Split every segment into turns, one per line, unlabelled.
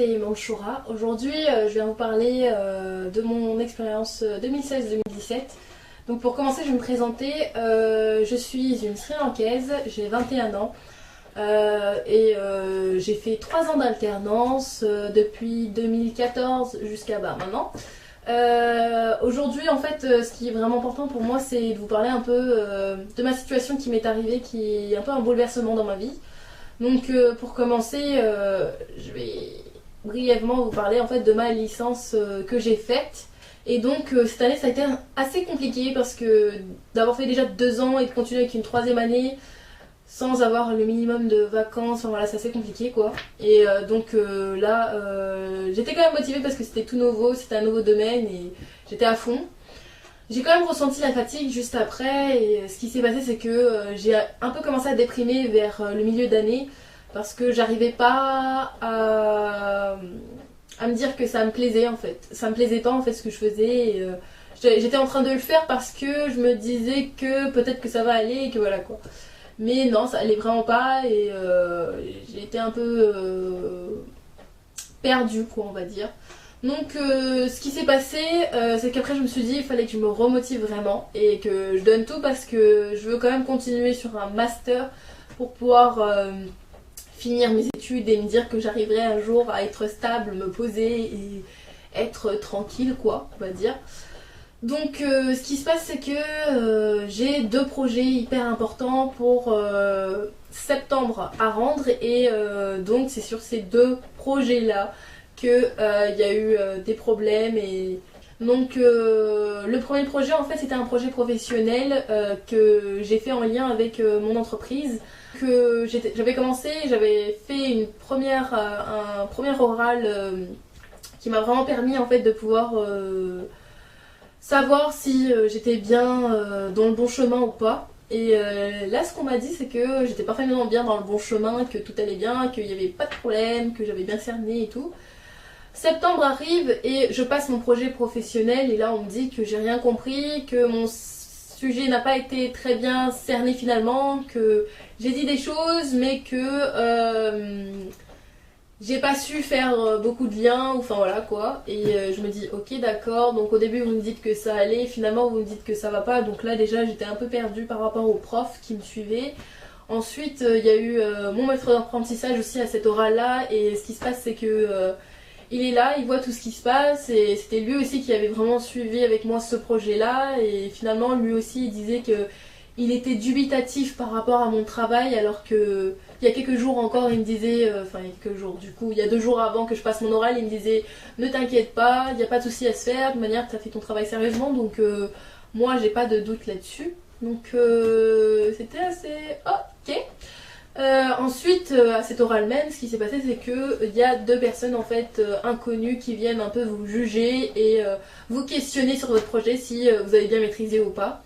c'est Manchoura. Aujourd'hui, je viens vous parler de mon expérience 2016-2017. Donc pour commencer, je vais me présenter. Je suis une Sri Lankaise, j'ai 21 ans et j'ai fait 3 ans d'alternance depuis 2014 jusqu'à maintenant. Aujourd'hui, en fait, ce qui est vraiment important pour moi, c'est de vous parler un peu de ma situation qui m'est arrivée, qui est un peu un bouleversement dans ma vie. Donc pour commencer, je vais brièvement vous parler en fait de ma licence que j'ai faite. Et donc cette année ça a été assez compliqué parce que d'avoir fait déjà 2 ans et de continuer avec une 3e année sans avoir le minimum de vacances, enfin voilà, c'est assez compliqué quoi. Et là j'étais quand même motivée parce que c'était tout nouveau, c'était un nouveau domaine et j'étais à fond. J'ai quand même ressenti la fatigue juste après et ce qui s'est passé c'est que j'ai un peu commencé à déprimer vers le milieu d'année parce que j'arrivais pas à me dire que ça me plaisait en fait. Ça me plaisait pas en fait ce que je faisais et, j'étais en train de le faire parce que je me disais que peut-être que ça va aller et que voilà quoi. Mais non, ça allait vraiment pas et j'ai été un peu perdue quoi on va dire. Donc ce qui s'est passé, c'est qu'après je me suis dit il fallait que je me remotive vraiment et que je donne tout parce que je veux quand même continuer sur un master pour pouvoir finir mes études et me dire que j'arriverai un jour à être stable, me poser et être tranquille quoi, on va dire. Donc ce qui se passe c'est que j'ai 2 projets hyper importants pour septembre à rendre et donc c'est sur ces 2 projets là qu'il y a eu des problèmes et donc le premier projet en fait c'était un projet professionnel que j'ai fait en lien avec mon entreprise que j'avais commencé, j'avais fait un premier oral qui m'a vraiment permis en fait de pouvoir savoir si j'étais bien dans le bon chemin ou pas. Et là, ce qu'on m'a dit, c'est que j'étais parfaitement bien dans le bon chemin, que tout allait bien, qu'il n'y avait pas de problème, que j'avais bien cerné et tout. Septembre arrive et je passe mon projet professionnel et là on me dit que j'ai rien compris, que mon sujet n'a pas été très bien cerné finalement, que j'ai dit des choses mais que j'ai pas su faire beaucoup de liens, enfin voilà quoi. Et je me dis ok d'accord, donc au début vous me dites que ça allait, finalement vous me dites que ça va pas, donc là déjà j'étais un peu perdue par rapport au prof qui me suivait. Ensuite il y a eu mon maître d'apprentissage aussi à cet oral là et ce qui se passe c'est que il est là, il voit tout ce qui se passe et c'était lui aussi qui avait vraiment suivi avec moi ce projet-là et finalement lui aussi il disait que il était dubitatif par rapport à mon travail alors que il y a quelques jours encore il me disait, enfin il y a quelques jours du coup, il y a 2 jours avant que je passe mon oral il me disait ne t'inquiète pas, il n'y a pas de souci à se faire, de manière tu as fait ton travail sérieusement donc moi j'ai pas de doute là-dessus donc c'était assez ok. Ensuite, à cet oral même, ce qui s'est passé, c'est que il y a 2 personnes en fait inconnues qui viennent un peu vous juger et vous questionner sur votre projet si vous avez bien maîtrisé ou pas.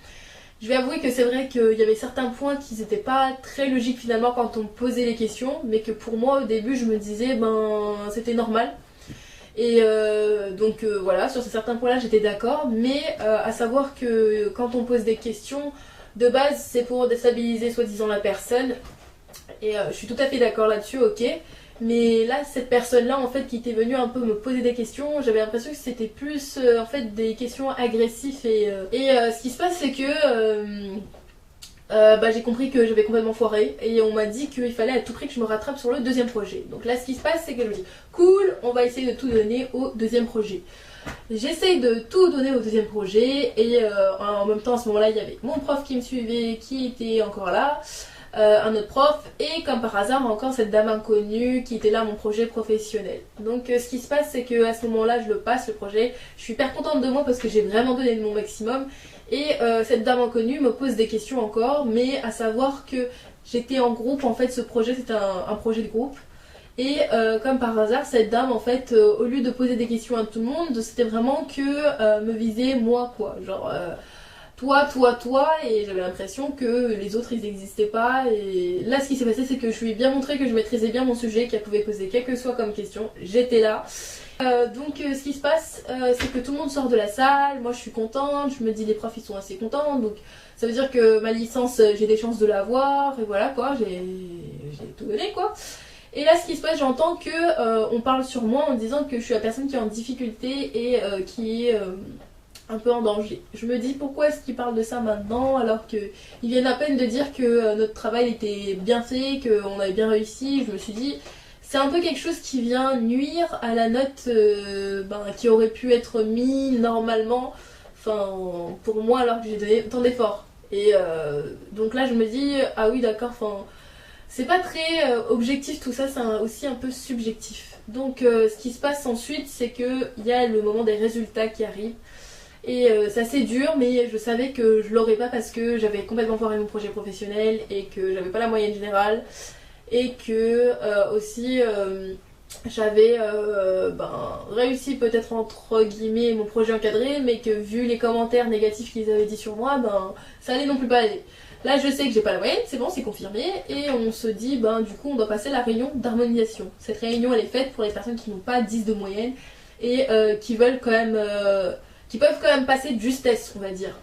Je vais avouer que c'est vrai qu'il y avait certains points qui n'étaient pas très logiques finalement quand on me posait les questions, mais que pour moi au début je me disais ben c'était normal. Et voilà, sur certains points là j'étais d'accord, mais à savoir que quand on pose des questions, de base c'est pour déstabiliser soi-disant la personne. Et je suis tout à fait d'accord là-dessus, ok. Mais là, cette personne-là, en fait, qui était venue un peu me poser des questions, j'avais l'impression que c'était plus, en fait, des questions agressives. Et ce qui se passe, c'est que j'ai compris que j'avais complètement foiré. Et on m'a dit qu'il fallait à tout prix que je me rattrape sur le 2e projet. Donc là, ce qui se passe, c'est que je me dis, cool, on va essayer de tout donner au 2e projet. J'essaye de tout donner au 2e projet. Et en même temps, à ce moment-là, il y avait mon prof qui me suivait, qui était encore là. Un autre prof et comme par hasard encore cette dame inconnue qui était là à mon projet professionnel. Donc ce qui se passe c'est que à ce moment là je le passe le projet, je suis hyper contente de moi parce que j'ai vraiment donné mon maximum et cette dame inconnue me pose des questions encore mais à savoir que j'étais en groupe en fait, ce projet c'était un projet de groupe et comme par hasard cette dame en fait au lieu de poser des questions à tout le monde c'était vraiment que me viser moi quoi, genre toi, et j'avais l'impression que les autres ils n'existaient pas. Et là, ce qui s'est passé, c'est que je lui ai bien montré que je maîtrisais bien mon sujet, qu'elle pouvait poser quelle que soit comme question. J'étais là. Ce qui se passe, c'est que tout le monde sort de la salle. Moi, je suis contente. Je me dis, les profs ils sont assez contents. Donc, ça veut dire que ma licence, j'ai des chances de l'avoir. Et voilà quoi, j'ai tout donné quoi. Et là, ce qui se passe, j'entends que on parle sur moi en disant que je suis la personne qui est en difficulté et qui est un peu en danger. Je me dis pourquoi est-ce qu'ils parlent de ça maintenant alors qu'ils viennent à peine de dire que notre travail était bien fait, qu'on avait bien réussi. Je me suis dit c'est un peu quelque chose qui vient nuire à la note qui aurait pu être mise normalement, enfin pour moi alors que j'ai donné tant d'efforts. Et donc là je me dis ah oui d'accord, enfin c'est pas très objectif tout ça, c'est aussi un peu subjectif. Donc ce qui se passe ensuite c'est que il y a le moment des résultats qui arrive. Et c'est assez dur, mais je savais que je l'aurais pas parce que j'avais complètement foiré mon projet professionnel et que j'avais pas la moyenne générale et que aussi j'avais réussi peut-être entre guillemets mon projet encadré, mais que vu les commentaires négatifs qu'ils avaient dit sur moi, ça allait non plus pas aller. Là je sais que j'ai pas la moyenne, c'est bon, c'est confirmé, et on se dit du coup on doit passer à la réunion d'harmonisation. Cette réunion elle est faite pour les personnes qui n'ont pas 10 de moyenne et qui veulent quand même qui peuvent quand même passer de justesse, on va dire.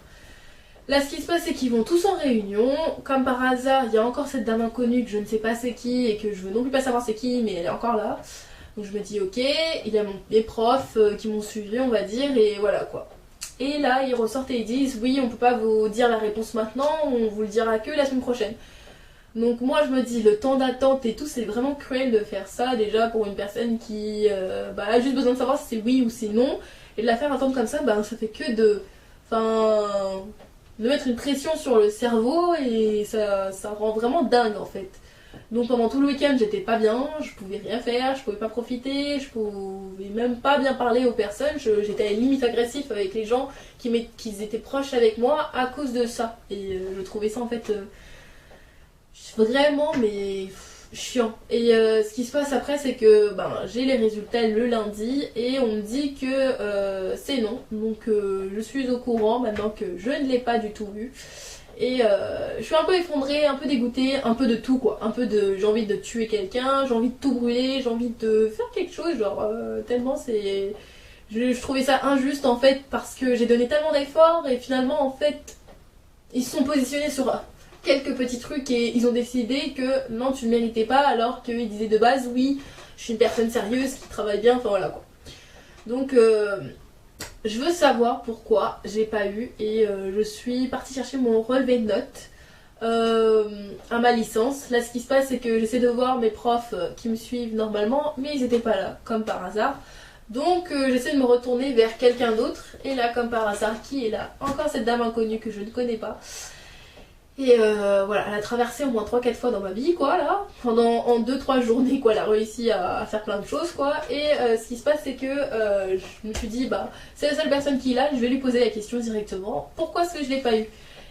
Là, ce qui se passe, c'est qu'ils vont tous en réunion. Comme par hasard, il y a encore cette dame inconnue que je ne sais pas c'est qui et que je veux non plus pas savoir c'est qui, mais elle est encore là. Donc je me dis ok, il y a mes profs qui m'ont suivi, on va dire, et voilà quoi. Et là, ils ressortent et ils disent oui, on peut pas vous dire la réponse maintenant, on vous le dira que la semaine prochaine. Donc moi je me dis le temps d'attente et tout, c'est vraiment cruel de faire ça déjà pour une personne qui a juste besoin de savoir si c'est oui ou si non. Et de la faire attendre comme ça, ça fait que de mettre une pression sur le cerveau et ça rend vraiment dingue en fait. Donc pendant tout le week-end j'étais pas bien, je pouvais rien faire, je pouvais pas profiter, je pouvais même pas bien parler aux personnes, j'étais limite agressif avec les gens qui étaient proches avec moi à cause de ça. Et je trouvais ça en fait vraiment mais chiant. Et ce qui se passe après c'est que j'ai les résultats le lundi et on me dit que c'est non. Donc je suis au courant maintenant que je ne l'ai pas du tout vu. Et je suis un peu effondrée, un peu dégoûtée, un peu de tout quoi. Un peu de j'ai envie de tuer quelqu'un, j'ai envie de tout brûler, j'ai envie de faire quelque chose, genre tellement c'est. Je trouvais ça injuste en fait parce que j'ai donné tellement d'efforts et finalement en fait ils se sont positionnés sur quelques petits trucs et ils ont décidé que non tu ne méritais pas alors qu'ils disaient de base oui je suis une personne sérieuse qui travaille bien, enfin voilà quoi. Donc je veux savoir pourquoi j'ai pas eu et je suis partie chercher mon relevé de notes à ma licence. Là ce qui se passe c'est que j'essaie de voir mes profs qui me suivent normalement mais ils étaient pas là comme par hasard. Donc j'essaie de me retourner vers quelqu'un d'autre et là comme par hasard qui est là? Encore cette dame inconnue que je ne connais pas. Et voilà, elle a traversé au moins 3-4 fois dans ma vie, quoi, là. En 2-3 journées, quoi, elle a réussi à faire plein de choses, quoi. Et ce qui se passe, c'est que je me suis dit, c'est la seule personne qui est là, je vais lui poser la question directement. Pourquoi est-ce que je l'ai pas eu?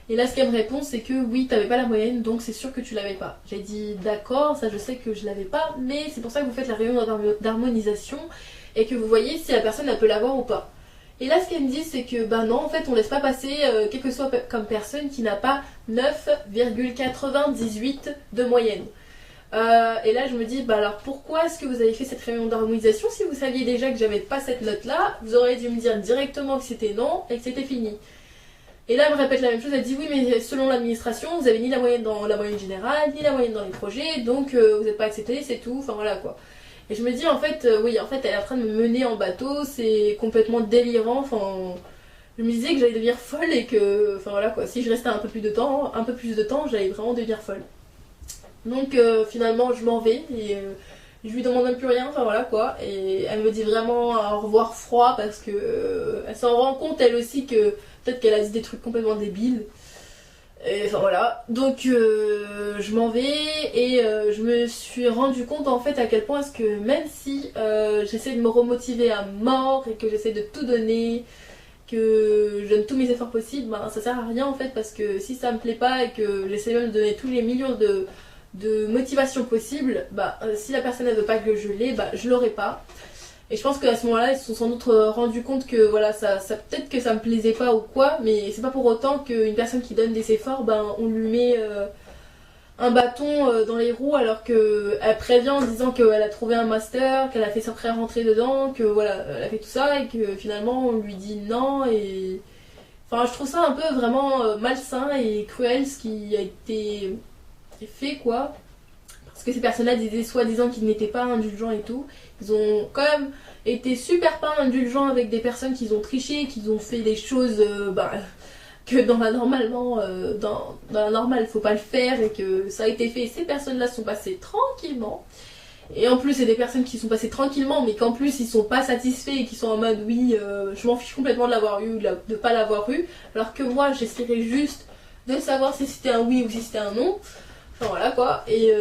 Et là, ce qu'elle me répond, c'est que oui, t'avais pas la moyenne, donc c'est sûr que tu l'avais pas. J'ai dit, d'accord, ça je sais que je l'avais pas, mais c'est pour ça que vous faites la réunion d'harmonisation et que vous voyez si la personne, elle peut l'avoir ou pas. Et là, ce qu'elle me dit, c'est que non, en fait, on laisse pas passer, quelle que soit comme personne qui n'a pas 9,98 de moyenne. Et là, je me dis, alors pourquoi est-ce que vous avez fait cette réunion d'harmonisation si vous saviez déjà que j'avais pas cette note-là? Vous auriez dû me dire directement que c'était non et que c'était fini. Et là, elle me répète la même chose, elle dit oui, mais selon l'administration, vous avez ni la moyenne dans la moyenne générale, ni la moyenne dans les projets, donc vous n'êtes pas accepté, c'est tout, enfin voilà quoi. Et je me dis en fait, oui, en fait elle est en train de me mener en bateau, c'est complètement délirant, enfin. Je me disais que j'allais devenir folle et que, enfin voilà quoi, si je restais un peu plus de temps, j'allais vraiment devenir folle. Donc finalement je m'en vais et je lui demande même plus rien, enfin voilà quoi. Et elle me dit vraiment au revoir froid parce que elle s'en rend compte elle aussi que peut-être qu'elle a dit des trucs complètement débiles. Et enfin voilà, donc je m'en vais et je me suis rendu compte en fait à quel point est-ce que même si j'essaie de me remotiver à mort et que j'essaie de tout donner, que je donne tous mes efforts possibles, ça sert à rien en fait parce que si ça me plaît pas et que j'essaie même de donner tous les millions de motivation possibles, si la personne ne veut pas que je l'ai, je l'aurai pas. Et je pense qu'à ce moment-là, ils se sont sans doute rendus compte que voilà, ça peut-être que ça me plaisait pas ou quoi, mais c'est pas pour autant qu'une personne qui donne des efforts, on lui met un bâton dans les roues alors qu'elle prévient en disant qu'elle a trouvé un master, qu'elle a fait sa pré-rentrée dedans, que voilà, elle a fait tout ça et que finalement on lui dit non et. Enfin, je trouve ça un peu vraiment malsain et cruel ce qui a été fait quoi. parce que ces personnes-là disaient soi-disant qu'ils n'étaient pas indulgents et tout. Ils ont quand même été super pas indulgents avec des personnes qui ont triché, qui ont fait des choses que dans la normale faut pas le faire et que ça a été fait. Ces personnes-là sont passées tranquillement. Et en plus c'est des personnes qui sont passées tranquillement mais qu'en plus ils sont pas satisfaits et qui sont en mode oui je m'en fiche complètement de l'avoir eu ou de pas l'avoir eu, alors que moi j'essaierais juste de savoir si c'était un oui ou si c'était un non. Enfin voilà quoi. Et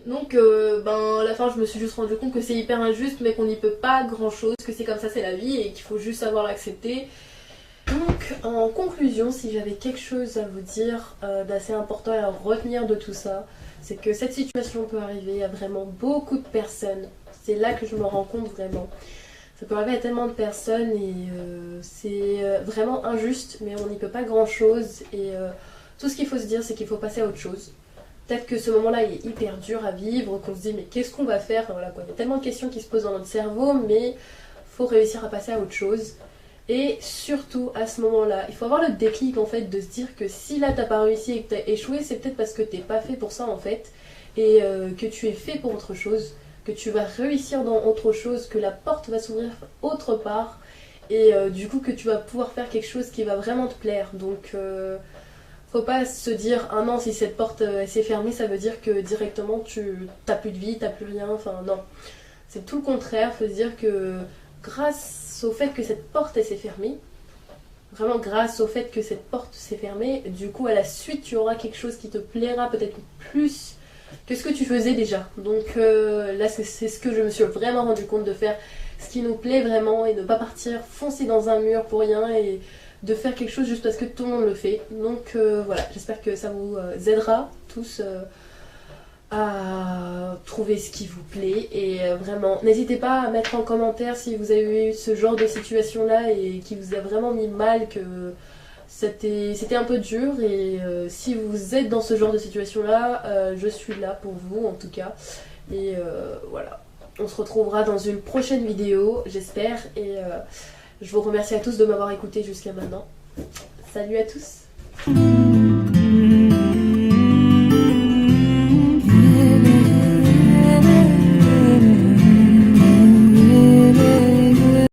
donc à la fin je me suis juste rendu compte que c'est hyper injuste mais qu'on n'y peut pas grand chose, que c'est comme ça, c'est la vie et qu'il faut juste savoir l'accepter. Donc en conclusion, si j'avais quelque chose à vous dire d'assez important à retenir de tout ça, c'est que cette situation peut arriver à vraiment beaucoup de personnes. C'est là que je me rends compte vraiment. Ça peut arriver à tellement de personnes et c'est vraiment injuste, mais on n'y peut pas grand chose. Et tout ce qu'il faut se dire, c'est qu'il faut passer à autre chose. Peut-être que ce moment-là il est hyper dur à vivre, qu'on se dit mais qu'est-ce qu'on va faire, voilà, quoi. Il y a tellement de questions qui se posent dans notre cerveau, mais il faut réussir à passer à autre chose. Et surtout à ce moment-là, il faut avoir le déclic en fait de se dire que si là t'as pas réussi et que t'as échoué, c'est peut-être parce que t'es pas fait pour ça en fait, et que tu es fait pour autre chose, que tu vas réussir dans autre chose, que la porte va s'ouvrir autre part, et du coup que tu vas pouvoir faire quelque chose qui va vraiment te plaire. Donc faut pas se dire ah non, si cette porte s'est fermée, ça veut dire que directement tu t'as plus de vie, t'as plus rien, enfin non. C'est tout le contraire, faut se dire que grâce au fait que cette porte elle s'est fermée, vraiment grâce au fait que cette porte s'est fermée, du coup à la suite tu auras quelque chose qui te plaira peut-être plus que ce que tu faisais déjà. Donc là c'est ce que je me suis vraiment rendu compte, de faire ce qui nous plaît vraiment et ne pas partir foncer dans un mur pour rien et de faire quelque chose juste parce que tout le monde le fait. Donc voilà, j'espère que ça vous aidera tous à trouver ce qui vous plaît. Et vraiment, n'hésitez pas à mettre en commentaire si vous avez eu ce genre de situation là et qui vous a vraiment mis mal, que c'était un peu dur. Et si vous êtes dans ce genre de situation là, je suis là pour vous en tout cas. Et voilà, on se retrouvera dans une prochaine vidéo, j'espère. Et je vous remercie à tous de m'avoir écouté jusqu'à maintenant. Salut à tous.